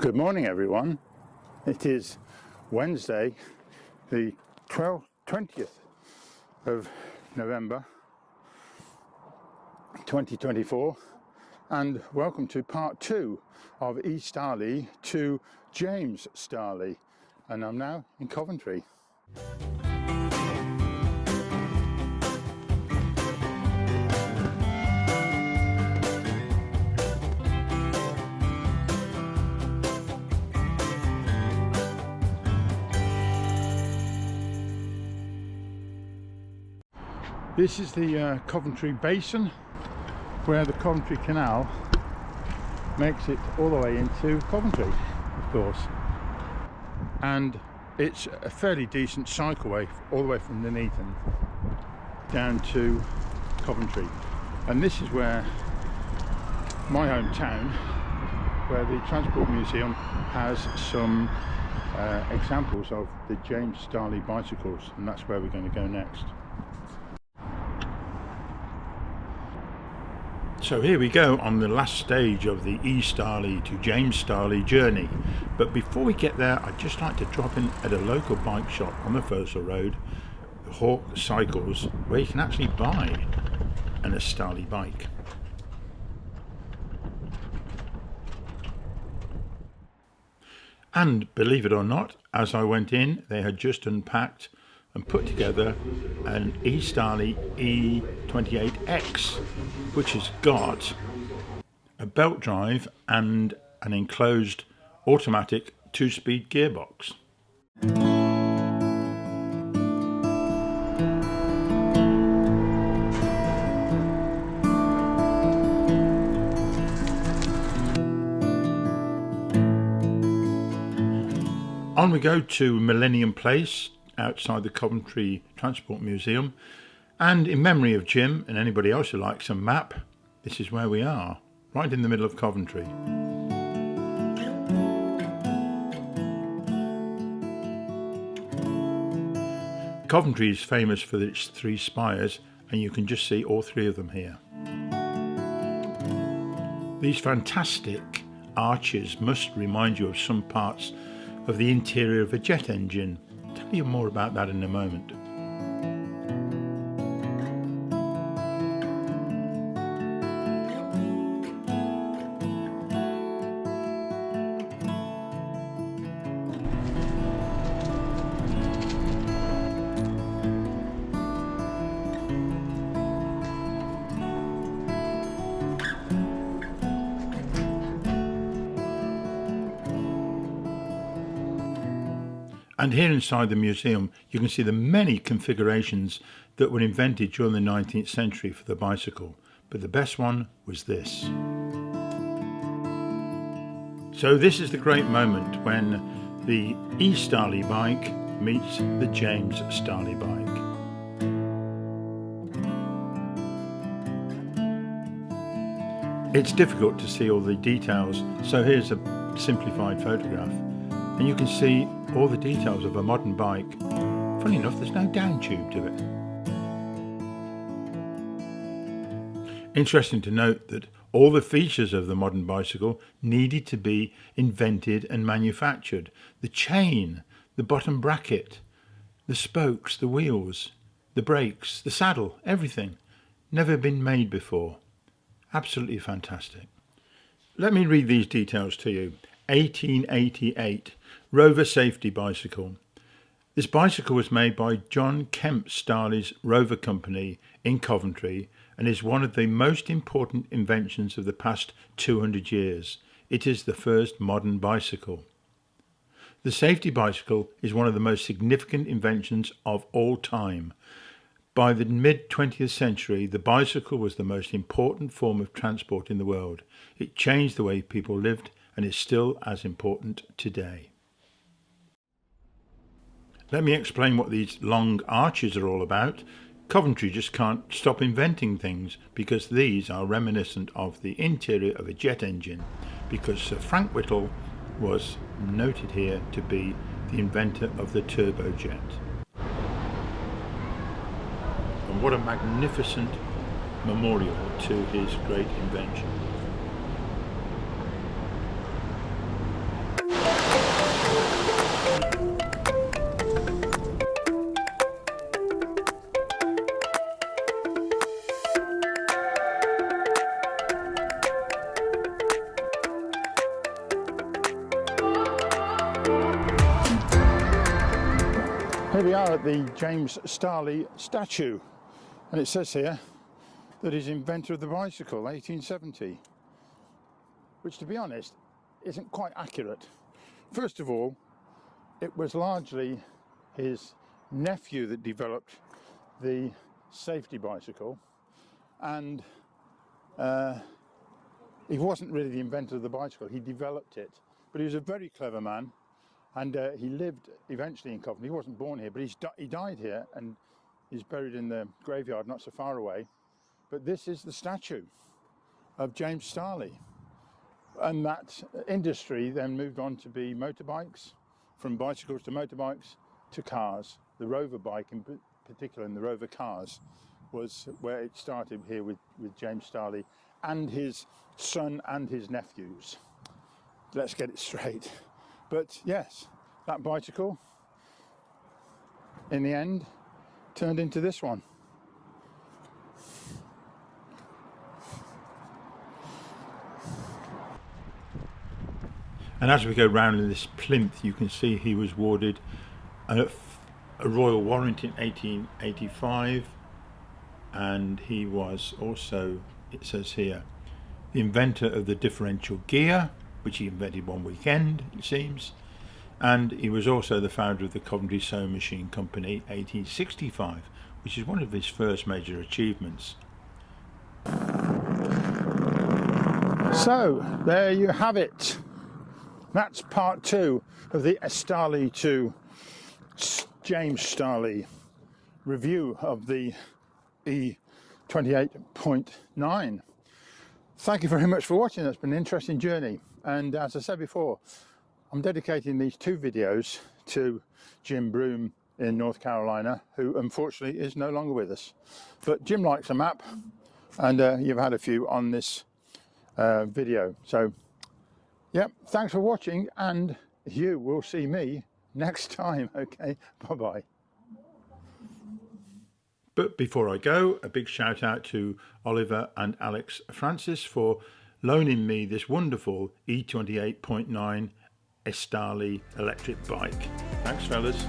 Good morning, everyone. It is Wednesday, the 20th of November 2024, and welcome to part 2 of Estarli to James Starley, and I'm now in Coventry. This is the Coventry basin, where the Coventry Canal makes it all the way into Coventry, of course. And it's a fairly decent cycleway all the way from Nuneaton down to Coventry. And this is where my hometown, where the Transport Museum has some examples of the James Starley bicycles, and that's where we're going to go next. So here we go on the last stage of the Estarli to James Starley journey. But before we get there, I'd just like to drop in at a local bike shop on the Forsell Road, the Hawk Cycles, where you can actually buy an Estarli bike. And believe it or not, as I went in, they had just unpacked and put together an Estarli E28X, which has got a belt drive and an enclosed automatic 2-speed gearbox. On we go to Millennium Place, outside the Coventry Transport Museum, and in memory of Jim and anybody else who likes a map, this is where we are, right in the middle of Coventry. Coventry is famous for its 3 spires, and you can just see all 3 of them here. These fantastic arches must remind you of some parts of the interior of a jet engine. I'll tell you more about that in a moment. And here inside the museum, you can see the many configurations that were invented during the 19th century for the bicycle, but the best one was this. So this is the great moment when the Estarli bike meets the James Starley bike. It's difficult to see all the details, so here's a simplified photograph, and you can see all the details of a modern bike. Funny enough, there's no down tube to it. Interesting to note that all the features of the modern bicycle needed to be invented and manufactured. The chain, the bottom bracket, the spokes, the wheels, the brakes, the saddle, everything. Never been made before. Absolutely fantastic. Let me read these details to you. 1888. Rover safety bicycle. This bicycle was made by John Kemp Starley's Rover Company in Coventry and is one of the most important inventions of the past 200 years. It is the first modern bicycle. The safety bicycle is one of the most significant inventions of all time. By the mid-20th century, the bicycle was the most important form of transport in the world. It changed the way people lived and is still as important today. Let me explain what these long arches are all about. Coventry just can't stop inventing things because these are reminiscent of the interior of a jet engine, because Sir Frank Whittle was noted here to be the inventor of the turbojet. And what a magnificent memorial to his great invention. Here we are at the James Starley statue, and it says here that he's inventor of the bicycle, 1870, which, to be honest, isn't quite accurate. First of all, it was largely his nephew that developed the safety bicycle, and he wasn't really the inventor of the bicycle. He developed it, but he was a very clever man, and he lived eventually in Coventry. He wasn't born here, but he died here, and he's buried in the graveyard not so far away. But this is the statue of James Starley, and that industry then moved on to be motorbikes, from bicycles to motorbikes to cars. The Rover bike in particular, and the Rover cars, was where it started here with James Starley and his son and his nephews. Let's get it straight. But yes, that bicycle in the end turned into this one. And as we go round in this plinth, you can see he was awarded a royal warrant in 1885, and he was also, it says here, the inventor of the differential gear, which he invented one weekend, it seems, and he was also the founder of the Coventry Sewing Machine Company, 1865, which is one of his first major achievements. So there you have it. That's part 2 of the Estarli to James Starley review of the E28.9. Thank you very much for watching. It's been an interesting journey, and as I said before, I'm dedicating these 2 videos to Jim Broome in North Carolina, who unfortunately is no longer with us. But Jim likes a map, and you've had a few on this video. So yep, thanks for watching, and you will see me next time. Okay, bye-bye. But before I go, a big shout out to Oliver and Alex Francis for loaning me this wonderful E28.9 Estarli electric bike. Thanks, fellas.